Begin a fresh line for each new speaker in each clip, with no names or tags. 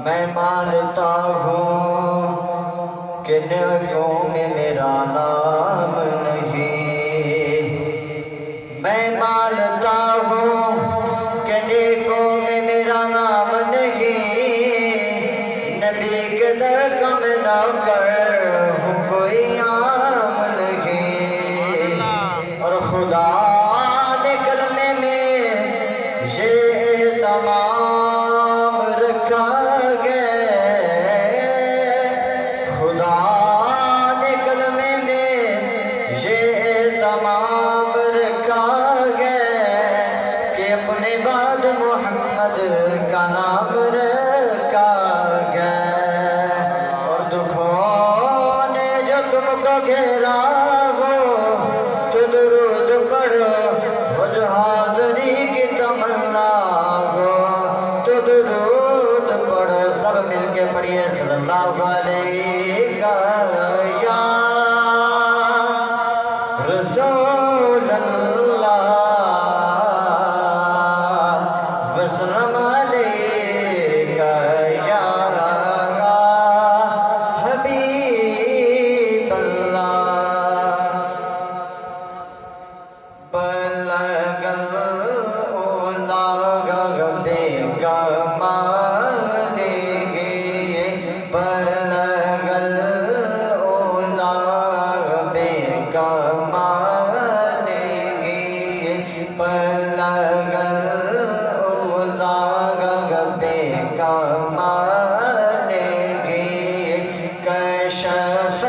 میں مانتا ہوں کہ نیکیوں میں میرا نام نہیں، میں مانتا ہوں کہ نیکیوں میں میرا نام نہیں، نبی کے در کا میں نوکر ہوں کوئی عام نہیں، اور خدا نے کلمے میں یہ تمام رکھا گیا، خدا نے کلمے میں یہ تمام رکھا گیا کہ اپنے بعد محمد کا نام رکھا گیا، اور دکھوں نے جو تم کو گھیرا ہو تو درود پڑھو، وہ جو حاضری کی تمنا ہو تو درود پڑھو، سب مل کے پڑھیے صلی اللہ علیہ یا رسول اللہ وسلم علیہ یا حبیب اللہ۔ بلغ العلا بکمالہ، بلغ العلا بکمالہ، بلغ العلا بکمالہ، کشف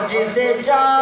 جسے چاہ